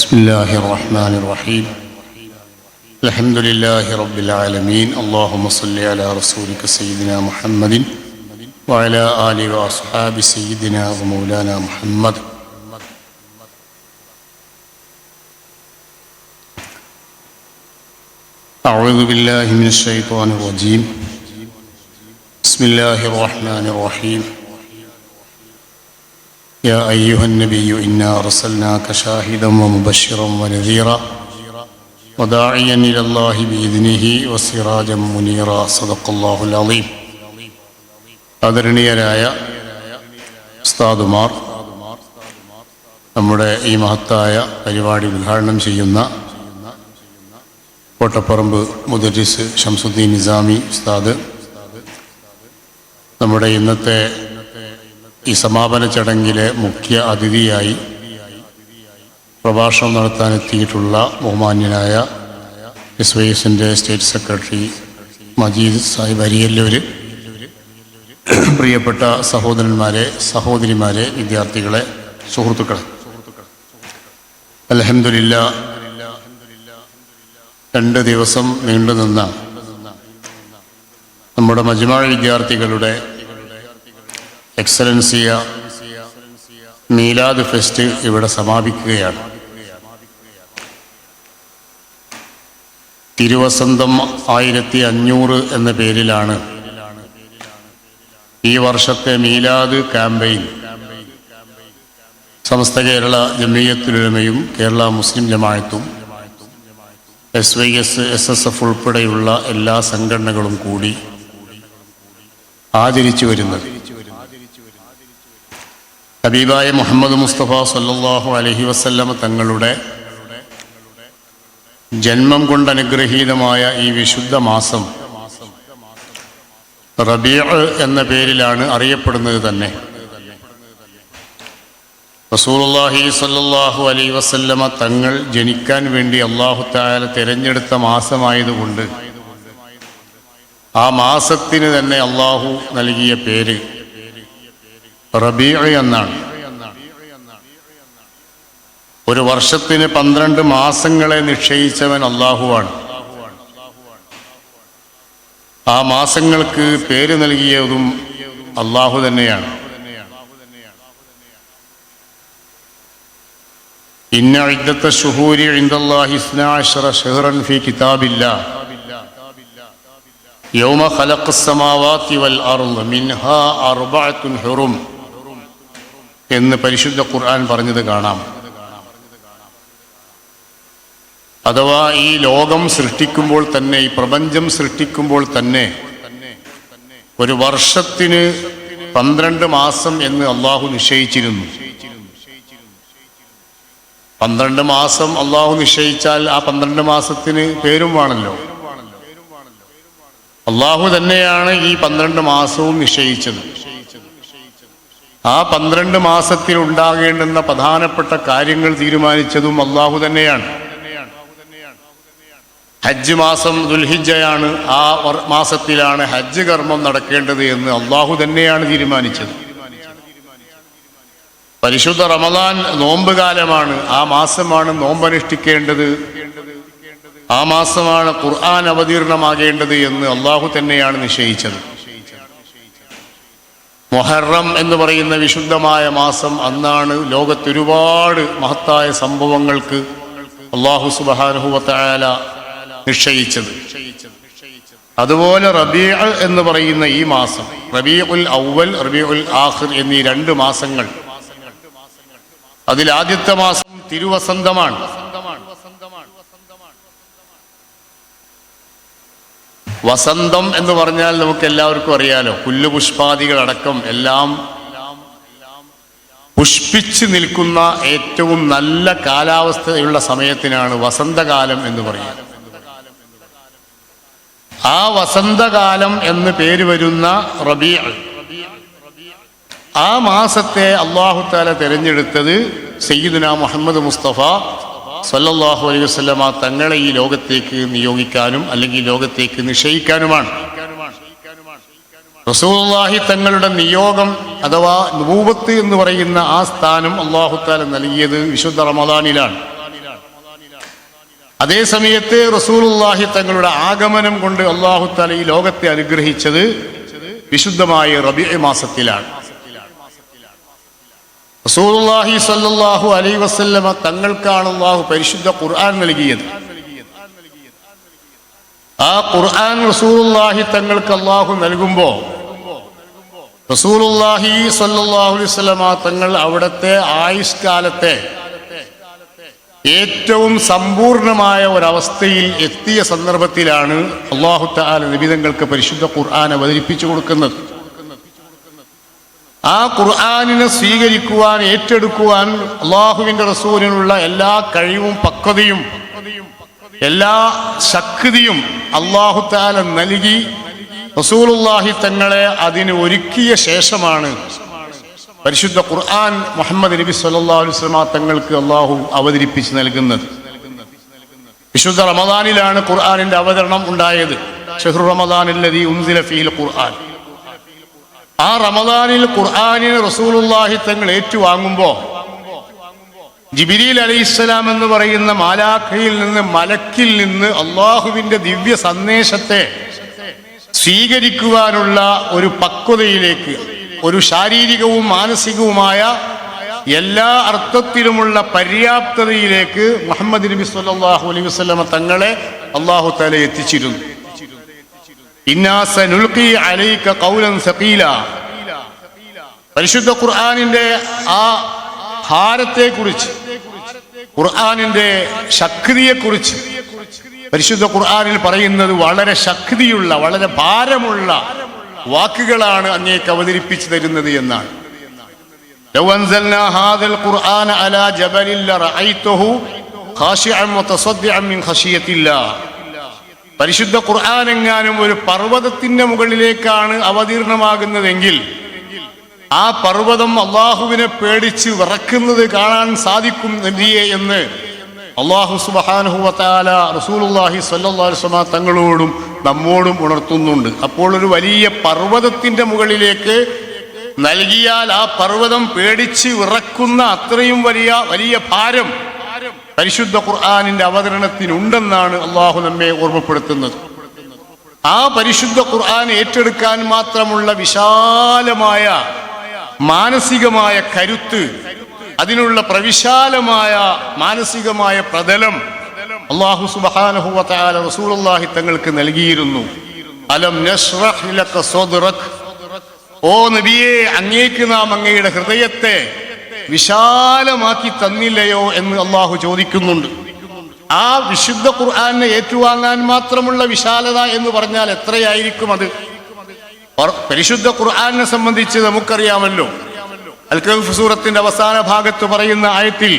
بسم الله الرحمن الرحيم الحمد لله رب العالمين اللهم صل على رسولك سيدنا محمد وعلى آله وأصحاب سيدنا ومولانا محمد. أعوذ بالله من الشيطان الرجيم بسم الله الرحمن الرحيم يا أيها النبي إنا أرسلناك شاهدا ومبشرا ونذيرا وداعيا إلى الله بإذنه وسراجا منيرا صدق الله العظيم. ആദരണീയരായ ഉസ്താദുമാർ, നമ്മുടെ ഈ മഹത്തായ പരിപാടി ഉദ്ഘാടനം ചെയ്യുന്ന കോട്ടപ്പറമ്പ് മുദരിസ് ഷംസുദ്ദീൻ നിസാമി ഉസ്താദ്, നമ്മുടെ ഇന്നത്തെ ഈ സമാപന ചടങ്ങിലെ മുഖ്യ അതിഥിയായി പ്രഭാഷണം നടത്താനെത്തിയിട്ടുള്ള ബഹുമാന്യനായ SYSൻ്റെ സ്റ്റേറ്റ് സെക്രട്ടറി മജീദ് സാഹിബ് അരിയല്ലൂർ, പ്രിയപ്പെട്ട സഹോദരന്മാരെ, സഹോദരിമാരെ, വിദ്യാർത്ഥികളെ, സുഹൃത്തുക്കളെ, അൽഹംദുലില്ലാഹ് 2 ദിവസം നീണ്ടുനിന്ന നമ്മുടെ മജ്മഅ വിദ്യാർത്ഥികളുടെ എക്സലൻസിയ മീലാദ് ഫെസ്റ്റ് ഇവിടെ സമാപിക്കുകയാണ്. തിരുവസന്തം 1500 എന്ന പേരിലാണ് ഈ വർഷത്തെ മീലാദ് ക്യാമ്പയിൻ സമസ്ത കേരള ജംഇയ്യത്തുൽ ഉലമയും കേരള മുസ്ലിം ജമാഅത്തും SYS SSF ഉൾപ്പെടെയുള്ള എല്ലാ സംഘടനകളും കൂടി ആചരിച്ചു വരുന്നത്. ഹബീബായ മുഹമ്മദ് മുസ്തഫ സല്ലല്ലാഹു അലൈഹി വസല്ലം തങ്ങളുടെ ജന്മം കൊണ്ട് അനുഗ്രഹീതമായ ഈ വിശുദ്ധ മാസം റബീഉ എന്ന പേരിലാണ് അറിയപ്പെടുന്നത് തന്നെ. റസൂലുള്ളാഹി സ്വല്ലല്ലാഹു അലൈഹി വസല്ലമ തങ്ങൾ ജനിക്കാൻ വേണ്ടി അല്ലാഹു തആല തിരഞ്ഞെടുത്ത മാസമായതുകൊണ്ട് ആ മാസത്തിന് തന്നെ അല്ലാഹു നൽകിയ പേര് റബീഉ എന്നാണ്. ഒരു വർഷത്തിന് 12 മാസങ്ങളെ നിശ്ചയിച്ചവൻ അല്ലാഹുവാണ്. ആ മാസങ്ങൾക്ക് പേര് നൽകിയതും അല്ലാഹു തന്നെയാണ്. ഇന്ന ഇദ്ദത്ത ശുഹൂരി ഇൻദല്ലാഹി 12 ശഹ്റൻ ഫീ കിതാബില്ലാഹ് യൗമ ഖലഖസ് സമാവാതി വൽ അർള് മിൻഹാ അർബഅത്തുൻ ഹുറും എന്ന് പരിശുദ്ധ ഖുർആൻ പറഞ്ഞത് കാണാം. അഥവാ ഈ ലോകം സൃഷ്ടിക്കുമ്പോൾ തന്നെ, ഈ പ്രപഞ്ചം സൃഷ്ടിക്കുമ്പോൾ തന്നെ ഒരു വർഷത്തിന് 12 മാസം എന്ന് അള്ളാഹു നിശ്ചയിച്ചിരുന്നു. 12 മാസം അള്ളാഹു നിശ്ചയിച്ചാൽ ആ 12 മാസത്തിന് പേരും വേണമല്ലോ. അള്ളാഹു തന്നെയാണ് ഈ 12 മാസവും നിശ്ചയിച്ചത്. ആ 12 മാസത്തിൽ ഉണ്ടാകേണ്ടുന്ന പ്രധാനപ്പെട്ട കാര്യങ്ങൾ തീരുമാനിച്ചതും അള്ളാഹു തന്നെയാണ്. ഹജ്ജ് മാസം ദുൽഹിജ്ജയാണ്. ആ മാസത്തിലാണ് ഹജ്ജ് കർമ്മം നടക്കേണ്ടത് എന്ന് അള്ളാഹു തന്നെയാണ് തീരുമാനിച്ചത്. പരിശുദ്ധ റമദാൻ നോമ്പ് കാലമാണ്. ആ മാസമാണ് നോമ്പനുഷ്ഠിക്കേണ്ടത്. ആ മാസമാണ് ഖുർആൻ അവതീർണമാകേണ്ടത് എന്ന് അള്ളാഹു തന്നെയാണ് നിശ്ചയിച്ചത്. മുഹറം എന്ന് പറയുന്ന വിശുദ്ധമായ മാസം, അന്നാണ് ലോകത്തൊരുപാട് മഹത്തായ സംഭവങ്ങൾക്ക് അള്ളാഹു സുബ്ഹാനഹു വ തആല നിശ്ചയിച്ചത്. അതുപോലെ റബീഉ എന്ന് പറയുന്ന ഈ മാസം, റബീഉൽ അവ്വൽ, റബീഉൽ ആഖിർ എന്നീ 2 മാസങ്ങൾ, അതിൽ ആദ്യത്തെ മാസം തിരുവസന്തമാണ്. വസന്തം എന്ന് പറഞ്ഞാൽ നമുക്ക് എല്ലാവർക്കും അറിയാലോ, പുല്ലുപുഷ്പാദികളടക്കം എല്ലാം പുഷ്പിച്ച് നിൽക്കുന്ന ഏറ്റവും നല്ല കാലാവസ്ഥയുള്ള സമയത്തിനാണ് വസന്തകാലം എന്ന് പറയുന്നത്. ആ വസന്തകാലം എന്ന് പേര് വരുന്ന റബീഉ, ആ മാസത്തെ അല്ലാഹു തആല തിരഞ്ഞെടുത്തത് സയ്യിദുനാ മുഹമ്മദ് മുസ്തഫ സല്ലല്ലാഹു അലൈഹി വസല്ലമ തങ്ങളെ ഈ ലോകത്തേക്ക് നിയോഗിക്കാനും അല്ലെങ്കിൽ ലോകത്തേക്ക് നിശ്ചയിക്കാനുമാണ്. റസൂലുള്ളാഹി തങ്ങളുടെ നിയോഗം അഥവാ നുബൂവത്ത് എന്ന് പറയുന്ന ആ സ്ഥാനം അല്ലാഹു തആല നൽകിയത് വിശുദ്ധ റമദാനിലാണ്. അതേ സമയത്ത് റസൂലുള്ളാഹി തങ്ങളുടെ ആഗമനം കൊണ്ട് അല്ലാഹു തആല ഈ ലോകത്തെ അനുഗ്രഹിച്ചത് വിശുദ്ധമായ റബീഉ മാസത്തിലാണ്. റസൂലുള്ളാഹി സ്വല്ലല്ലാഹു അലൈഹി വസല്ലമ തങ്ങൾക്കാണ് അല്ലാഹു പരിശുദ്ധ ഖുർആൻ നൽകിയത്. ആ ഖുർആൻ റസൂലുള്ളാഹി തങ്ങൾക്ക് അല്ലാഹു നൽകുമ്പോൾ റസൂലുള്ളാഹി സ്വല്ലല്ലാഹു അലൈഹി വസല്ലമ തങ്ങൾ അവിടുത്തെ ആയുഷ്കാലത്തെ ഏറ്റവും സമ്പൂർണമായ ഒരവസ്ഥയിൽ എത്തിയ സന്ദർഭത്തിലാണ് അല്ലാഹു തആല നബിതങ്ങൾക്ക് പരിശുദ്ധ ഖുർആൻ അവതരിപ്പിച്ചു കൊടുക്കുന്നത്. ആ ഖുർആനിനെ സ്വീകരിക്കുവാൻ, ഏറ്റെടുക്കുവാൻ അല്ലാഹുവിന്റെ റസൂലിനുള്ള എല്ലാ കഴിവും പക്വതയും എല്ലാ ശക്തിയും അല്ലാഹു തആല നൽകി റസൂലുള്ളാഹി തങ്ങളെ അതിന് ഒരുക്കിയ ശേഷമാണ് പരിശുദ്ധ ഖുർആൻ മുഹമ്മദ് നബി സല്ലല്ലാഹു അലൈഹി വസല്ലം തങ്ങൾക്ക് അല്ലാഹു അവതരിപ്പിച്ച് നൽകുന്നത്. വിശുദ്ധ റമദാനിലാണ് ഖുർആനിന്റെ അവതരണം ഉണ്ടായത്. ശഹ്റു റമദാനില്ലദീ ഉൻസില ഫീഹിൽ ഖുർആൻ. ആ റമദാനിൽ ഖുർആനിനെ റസൂലുള്ളാഹി തങ്ങൾ ഏറ്റുവാങ്ങുമ്പോൾ ജിബ്രീൽ അലൈഹിസ്സലാം എന്ന് പറയുന്ന മാലാഖയിൽ നിന്ന്, മലക്കിൽ നിന്ന് അള്ളാഹുവിന്റെ ദിവ്യ സന്ദേശത്തെ സ്വീകരിക്കുവാനുള്ള ഒരു പക്വതയിലേക്ക്, ഒരു ശാരീരികവും മാനസികവുമായ എല്ലാ അർത്ഥത്തിലുമുള്ള പര്യാപ്തതയിലേക്ക് മുഹമ്മദ് നബി സല്ലല്ലാഹു അലൈഹി വസല്ലം തങ്ങളെ അല്ലാഹു തആല എത്തിച്ചിരുന്നു. ഇന്നാ സനുൽഖി അലൈക ഖൗലൻ സഖീല. പരിശുദ്ധ ഖുർആനിന്റെ ആ ഭാരത്തെക്കുറിച്ച്, ഖുർആനിന്റെ ശക്തിയെക്കുറിച്ച് പരിശുദ്ധ ഖുർആനിൽ പറയുന്നത് വളരെ ശക്തിയുള്ള, വളരെ ഭാരമുള്ള വാക്കുകളാണ് അങ്ങേക്ക് അവതരിപ്പിച്ചു തരുന്നത് എന്നാണ്. ലൗ അൻസൽനാ ഹാദൽ ഖുർആന അലാ ജബലിൻ ലറഅയ്തഹു ഖാശിഅൻ മുതസദ്ദിഅൻ മിൻ ഖശിയത്തില്ലാഹ്. പരിശുദ്ധ ഖുർആൻ എങ്ങാനും ഒരു പർവ്വതത്തിന്റെ മുകളിലേക്കാണ് അവതീർണമാകുന്നതെങ്കിൽ ആ പർവ്വതം അള്ളാഹുവിനെ പേടിച്ച് വിറക്കുന്നത് കാണാൻ സാധിക്കും നബിയെ എന്ന് അല്ലാഹു സുബ്ഹാനഹു വ തആല റസൂലുള്ളാഹി സ്വല്ലല്ലാഹു അലൈഹി വസല്ലം തങ്ങളോടും നമ്മോടും ഉണർത്തുന്നുണ്ട്. അപ്പോൾ ഒരു വലിയ പർവ്വതത്തിന്റെ മുകളിലേക്ക് നൽകിയാൽ ആ പർവ്വതം പേടിച്ച് വിറക്കുന്ന അത്രയും വലിയ ഭാരം പരിശുദ്ധ ഖുർആനിന്റെ അവതരണത്തിനുണ്ടെന്നാണ് അല്ലാഹു നമ്മെ ഓർമ്മപ്പെടുത്തുന്നത്. ആ പരിശുദ്ധ ഖുർആൻ ഏറ്റെടുക്കാൻ മാത്രമുള്ള വിശാലമായ മാനസികമായ കരുത്ത്, അതിനുള്ള പ്രവിശാലമായ മാനസികമായ പ്രതലം അല്ലാഹു സുബ്ഹാനഹു വ തആല റസൂലുള്ളാഹി തങ്ങൾക്ക് നൽകിയിരുന്നു. അലം നശ്റഹ് ലക സദ്റക്. ഓ നബിയേ, അങ്ങേക്ക് നാം അങ്ങയുടെ ഹൃദയത്തെ വിശാലമാക്കി തന്നില്ലയോ എന്ന് അല്ലാഹു ചോദിക്കുന്നുണ്ട്. ആ വിശുദ്ധ ഖുർആനെ ഏറ്റുവാങ്ങാൻ മാത്രമുള്ള വിശാലത എന്ന് പറഞ്ഞാൽ എത്രയായിരിക്കും അത്? പരിശുദ്ധ ഖുർആനെ സംബന്ധിച്ച് നമുക്കറിയാമല്ലോ. അൽ കഹ്ഫ് സൂറത്തിന്റെ അവസാന ഭാഗത്ത് പറയുന്ന ആയത്തിൽ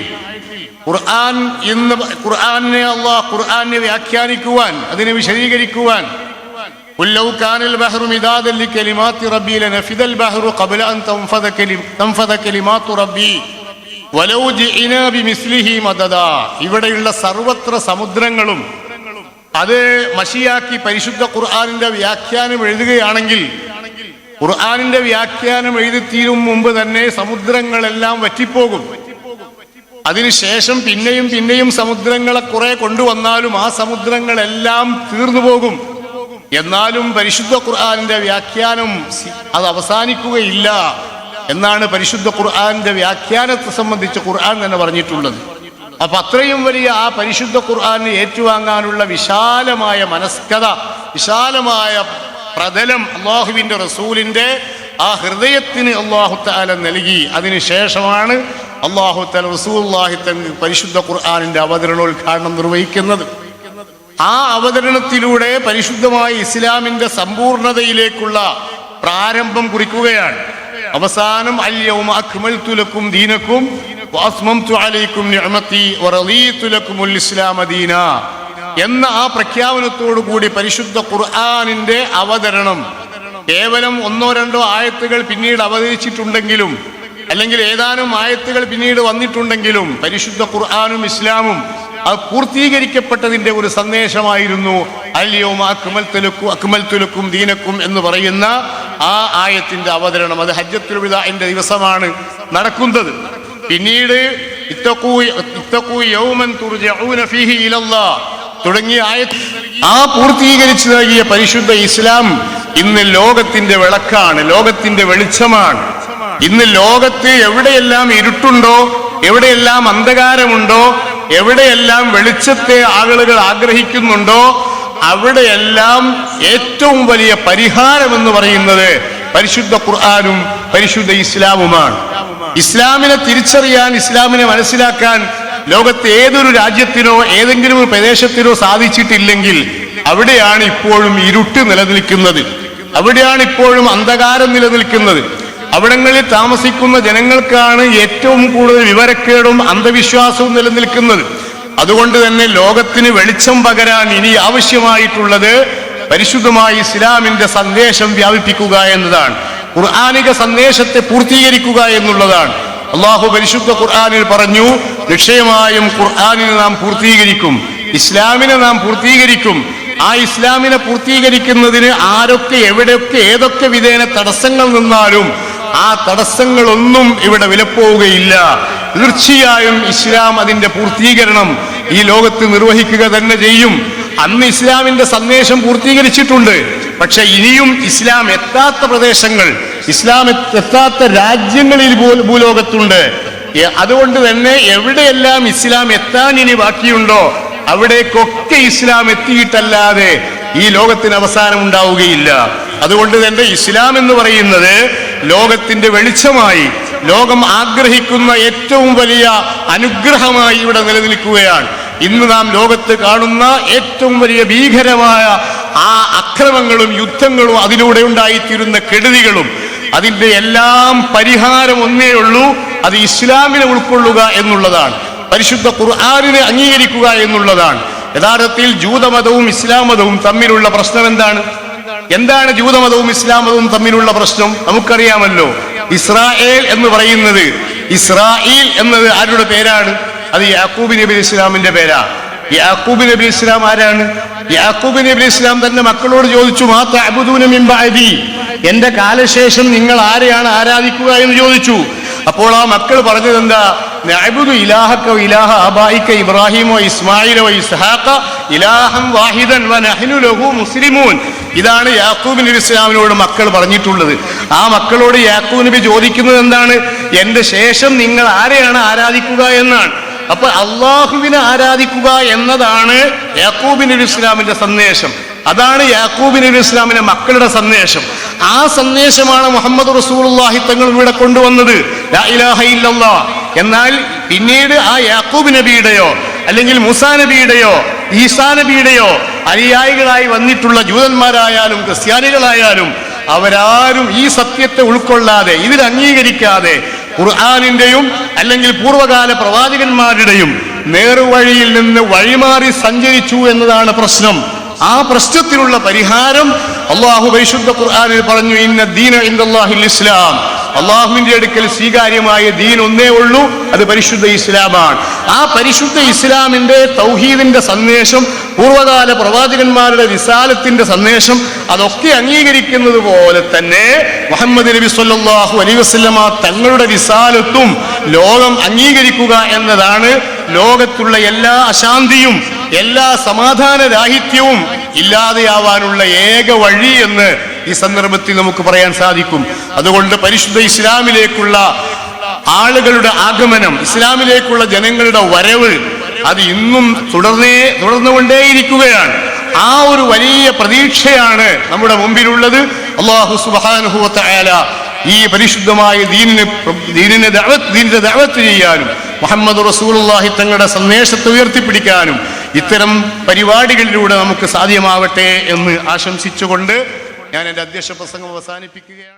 ഖുർആനെ വ്യാഖ്യാനിക്കുവാൻ, അതിനെ വിശദീകരിക്കുവാൻ ഖുൽ ലൗ കാനൽ ബഹ്റു മിദാദൻ ലികലിമാത്തി റബ്ബി ലനഫിദൽ ബഹ്റു ഖബ്ല അൻ തൻഫദ കലിമാത്തു റബ്ബി വലൗ ജിഇനാ ബിമിസ്ലിഹി മദദാ. ഇവിടെയുള്ള സർവത്ര സമുദ്രങ്ങളും അത് മഷിയാക്കി പരിശുദ്ധ ഖുർആനിന്റെ വ്യാഖ്യാനം എഴുതുകയാണെങ്കിൽ, ഖുർആനിന്റെ വ്യാഖ്യാനം എഴുതിത്തീരും മുമ്പ് തന്നെ സമുദ്രങ്ങളെല്ലാം വറ്റിപ്പോകും. അതിനുശേഷം പിന്നെയും സമുദ്രങ്ങളെ കുറെ കൊണ്ടുവന്നാലും ആ സമുദ്രങ്ങളെല്ലാം തീർന്നു പോകും. എന്നാലും പരിശുദ്ധ ഖുർആനിന്റെ വ്യാഖ്യാനം അത് അവസാനിക്കുകയില്ല എന്നാണ് പരിശുദ്ധ ഖുർആനിന്റെ വ്യാഖ്യാനത്തെ സംബന്ധിച്ച് ഖുർആൻ തന്നെ പറഞ്ഞിട്ടുള്ളത്. അപ്പൊ അത്രയും വലിയ ആ പരിശുദ്ധ ഖുർആനെ ഏറ്റുവാങ്ങാനുള്ള വിശാലമായ മനസ്കത, വിശാലമായ പ്രതലം അല്ലാഹുവിന്റെ റസൂലിന്റെ ആ ഹൃദയത്തിന് അല്ലാഹു തആല നൽകി. അതിനുശേഷമാണ് അല്ലാഹു തആല റസൂലുള്ളാഹി തങ്ങൾക്ക് പരിശുദ്ധ ഖുർആനിന്റെ അവതരണോദ്ഘാടനം നിർവഹിക്കുന്നത്. ആ അവതരണത്തിലൂടെ പരിശുദ്ധമായ ഇസ്ലാമിന്റെ സമ്പൂർണതയിലേക്കുള്ള പ്രാരംഭം കുറിക്കുകയാണ്. അവസാനം അൽ യൗമ അക്മൽതു ലക്കും ദീനക്കും വഅത്മംതു അലൈക്കും നിഅമതി വറദീതു ലക്കുമുൽ ഇസ്ലാമ ദീനാ എന്ന ആ പ്രഖ്യാപനത്തോടു കൂടി പരിശുദ്ധ ഖുർആനിന്റെ അവതരണം കേവലം ഒന്നോ രണ്ടോ ആയത്തുകൾ പിന്നീട് അവതരിച്ചിട്ടുണ്ടെങ്കിലും, അല്ലെങ്കിൽ ഏതാനും ആയത്തുകൾ പിന്നീട് വന്നിട്ടുണ്ടെങ്കിലും, പരിശുദ്ധ ഖുർആനും ഇസ്ലാമും അത് പൂർത്തീകരിക്കപ്പെട്ടതിന്റെ ഒരു സന്ദേശമായിരുന്നു അൽ യൗമ അക്മൽതു ലക്കും ദീനക്കും എന്ന് പറയുന്ന ആ ആയത്തിന്റെ അവതരണം. അത് ഹജ്ജത്തുൽ വിദാഇന്റെ ദിവസമാണ് നടക്കുന്നത്. പിന്നീട് ഇത്തഖൂ യൗമൻ തുർജഊന ഫീഹി ഇലല്ലാഹ് തുടങ്ങിയ ആയത്ത് ആ പൂർത്തീകരിച്ചു നൽകിയ പരിശുദ്ധ ഇസ്ലാം ഇന്ന് ലോകത്തിന്റെ വിളക്കാണ്, ലോകത്തിന്റെ വെളിച്ചമാണ്. ഇന്ന് ലോകത്ത് എവിടെയെല്ലാം ഇരുട്ടുണ്ടോ, എവിടെയെല്ലാം അന്ധകാരമുണ്ടോ, എവിടെയെല്ലാം വെളിച്ചത്തെ ആളുകൾ ആഗ്രഹിക്കുന്നുണ്ടോ, അവിടെയെല്ലാം ഏറ്റവും വലിയ പരിഹാരം എന്ന് പറയുന്നത് പരിശുദ്ധ ഖുർആനും പരിശുദ്ധ ഇസ്ലാമുമാണ്. ഇസ്ലാമിനെ തിരിച്ചറിയാൻ, ഇസ്ലാമിനെ മനസ്സിലാക്കാൻ ലോകത്ത് ഏതൊരു രാജ്യത്തിനോ ഏതെങ്കിലും ഒരു പ്രദേശത്തിനോ സാധിച്ചിട്ടില്ലെങ്കിൽ അവിടെയാണ് ഇപ്പോഴും ഇരുട്ട് നിലനിൽക്കുന്നത്, അവിടെയാണ് ഇപ്പോഴും അന്ധകാരം നിലനിൽക്കുന്നത്. അവിടങ്ങളിൽ താമസിക്കുന്ന ജനങ്ങൾക്കാണ് ഏറ്റവും കൂടുതൽ വിവരക്കേടും അന്ധവിശ്വാസവും നിലനിൽക്കുന്നത്. അതുകൊണ്ട് തന്നെ ലോകത്തിന് വെളിച്ചം പകരാൻ ഇനി ആവശ്യമായിട്ടുള്ളത് പരിശുദ്ധമായ ഇസ്ലാമിന്റെ സന്ദേശം വ്യാപിപ്പിക്കുക എന്നതാണ്, ഖുർആനിക സന്ദേശത്തെ പൂർത്തീകരിക്കുക എന്നുള്ളതാണ്. അള്ളാഹു പരിശുദ്ധ ഖുർആനിൽ പറഞ്ഞു, നിശ്ചയമായും ഖുർആനിനെ നാം പൂർത്തീകരിക്കും, ഇസ്ലാമിനെ നാം പൂർത്തീകരിക്കും. ആ ഇസ്ലാമിനെ പൂർത്തീകരിക്കുന്നതിന് ആരൊക്കെ എവിടെയൊക്കെ ഏതൊക്കെ വിധേന തടസ്സങ്ങൾ നിന്നാലും ആ തടസ്സങ്ങളൊന്നും ഇവിടെ വിലപ്പോവുകയില്ല. തീർച്ചയായും ഇസ്ലാം അതിന്റെ പൂർത്തീകരണം ഈ ലോകത്ത് നിർവഹിക്കുക തന്നെ ചെയ്യും. അന്ന് ഇസ്ലാമിന്റെ സന്ദേശം പൂർത്തീകരിച്ചിട്ടുണ്ട്. പക്ഷെ ഇനിയും ഇസ്ലാം എത്താത്ത പ്രദേശങ്ങൾ, ഇസ്ലാം എത്താത്ത രാജ്യങ്ങളിൽ ഭൂലോകത്തുണ്ട്. അതുകൊണ്ട് തന്നെ എവിടെയെല്ലാം ഇസ്ലാം എത്താൻ ഇനി ബാക്കിയുണ്ടോ അവിടേക്കൊക്കെ ഇസ്ലാം എത്തിയിട്ടല്ലാതെ ഈ ലോകത്തിന് അവസാനം ഉണ്ടാവുകയില്ല. അതുകൊണ്ട് തന്നെ ഇസ്ലാം എന്ന് പറയുന്നത് ലോകത്തിന്റെ വെളിച്ചമായി, ലോകം ആഗ്രഹിക്കുന്ന ഏറ്റവും വലിയ അനുഗ്രഹമായി ഇവിടെ നിലനിൽക്കുകയാണ്. ഇന്ന് നാം ലോകത്ത് കാണുന്ന ഏറ്റവും വലിയ ഭീകരമായ ആ അക്രമങ്ങളും യുദ്ധങ്ങളും അതിലൂടെ ഉണ്ടായിത്തീരുന്ന കെടുതികളും അതിന്റെ എല്ലാം പരിഹാരം ഒന്നേ ഉള്ളൂ, അത് ഇസ്ലാമിനെ ഉൾക്കൊള്ളുക എന്നുള്ളതാണ്, പരിശുദ്ധ ഖുർആനിനെ അംഗീകരിക്കുക എന്നുള്ളതാണ്. യഥാർത്ഥത്തിൽ ജൂതമതവും ഇസ്ലാം മതവും തമ്മിലുള്ള പ്രശ്നം എന്താണ്? എന്താണ് ജൂതമതവും ഇസ്ലാം മതവും തമ്മിലുള്ള പ്രശ്നം? നമുക്കറിയാമല്ലോ. ഇസ്രായേൽ എന്ന് പറയുന്നത്, ഇസ്രായേൽ എന്നത് ആരുടെ പേരാണ്? അത് യാക്കൂബ് നബി ഇസ്ലാമിന്റെ പേരാ. യാക്കൂബ് നബി ഇസ്ലാം ആരാണ്? യാക്കൂബ് നബി ഇസ്ലാം തന്റെ മക്കളോട് ചോദിച്ചു, മാ തഅബുദൂന മിൻ ബഅദി, എന്റെ കാലശേഷം നിങ്ങൾ ആരെയാണ് ആരാധിക്കുക എന്ന് ചോദിച്ചു. അപ്പോൾ ആ മക്കൾ പറഞ്ഞത് എന്താ? നഅബുദു ഇലാഹക വ ഇലാഹ ആബായിക ഇബ്രാഹിം വ ഇസ്മാഈൽ വ ഇസ്ഹാഖ ഇലാഹൻ വാഹിദൻ വ നഹ്നു ലഹു മുസ്ലിമൂൻ. ഇതാണ് യാക്കൂബ് നബി ഇസ്ലാമിനോട് മക്കൾ പറഞ്ഞിട്ടുള്ളത്. ആ മക്കളോട് യാക്കൂബ് നബി ചോദിക്കുന്നത് എന്താണ്? എന്റെ ശേഷം നിങ്ങൾ ആരെയാണ് ആരാധിക്കുക എന്നാണ്. അപ്പൊ അള്ളാഹുവിനെ ആരാധിക്കുക എന്നതാണ് യാക്കൂബ് നബി ഇസ്ലാമിന്റെ സന്ദേശം. അതാണ് യാക്കൂബ് നബി ഇസ്ലാമിന്റെ മക്കളുടെ സന്ദേശം. ആ സന്ദേശമാണ് മുഹമ്മദ് റസൂലുള്ളാഹി തങ്ങൾ ഇവിടെ കൊണ്ടുവന്നത്, ലാ ഇലാഹ ഇല്ലല്ലാഹ്. എന്നാൽ പിന്നീട് ആ യാക്കൂബ് നബിയുടെയോ അല്ലെങ്കിൽ മൂസാ നബിയുടെയോ ഈസാ നബിയുടെയോ അനുയായികളായി വന്നിട്ടുള്ള ജൂതന്മാരായാലും ക്രിസ്ത്യാനികളായാലും അവരാരും ഈ സത്യത്തെ ഉൾക്കൊള്ളാതെ, ഇതിൽ അംഗീകരിക്കാതെ ഖുർആനിന്റെയും അല്ലെങ്കിൽ പൂർവ്വകാല പ്രവാചകന്മാരുടെയും നേർവഴിയിൽ നിന്ന് വഴിമാറി സഞ്ചരിച്ചു എന്നതാണ് പ്രശ്നം. ആ പ്രശ്നത്തിനുള്ള പരിഹാരം അള്ളാഹു പരിശുദ്ധ ഖുർആനിൽ പറഞ്ഞു, ഇന്ന ദീന ഇൻദല്ലാഹിൽ ഇസ്ലാം, അള്ളാഹുവിന്റെ അടുക്കൽ സ്വീകാര്യമായ ദീൻ ഒന്നേ ഉള്ളൂ, അത് പരിശുദ്ധ ഇസ്ലാമാണ്. ആ പരിശുദ്ധ ഇസ്ലാമിന്റെ തൗഹീദിന്റെ സന്ദേശം, പൂർവ്വകാല പ്രവാചകന്മാരുടെ റിസാലത്തിന്റെ സന്ദേശം, അതൊക്കെ അംഗീകരിക്കുന്നത് പോലെ തന്നെ മുഹമ്മദ് നബി സ്വല്ലല്ലാഹു അലൈഹി വസല്ലമ തങ്ങളുടെ റിസാലത്തും ലോകം അംഗീകരിക്കുക എന്നതാണ് ലോകത്തുള്ള എല്ലാ അശാന്തിയും എല്ലാ സമാധാന രാഹിത്യവും ഇല്ലാതെയാവാനുള്ള ഏക വഴി എന്ന് ഈ സന്ദർഭത്തിൽ നമുക്ക് പറയാൻ സാധിക്കും. അതുകൊണ്ട് പരിശുദ്ധ ഇസ്ലാമിലേക്കുള്ള ആളുകളുടെ ആഗമനം, ഇസ്ലാമിലേക്കുള്ള ജനങ്ങളുടെ വരവ്, അത് ഇന്നും തുടർന്നുകൊണ്ടേയിരിക്കുകയാണ്. ആ ഒരു വലിയ പ്രതീക്ഷയാണ് നമ്മുടെ മുമ്പിലുള്ളത്. അല്ലാഹു സുബ്ഹാനഹു വ തആല ഈ പരിശുദ്ധമായ ദീനിന്റെ ദഅവത്ത് ചെയ്യാനും മുഹമ്മദ് റസൂലുള്ളാഹി തങ്ങളുടെ സന്ദേശത്തെ ഉയർത്തിപ്പിടിക്കാനും ഇത്തരം പരിപാടികളിലൂടെ നമുക്ക് സാധ്യമാവട്ടെ എന്ന് ആശംസിച്ചുകൊണ്ട് ഞാൻ എൻ്റെ അധ്യക്ഷ പ്രസംഗം അവസാനിപ്പിക്കുകയാണ്.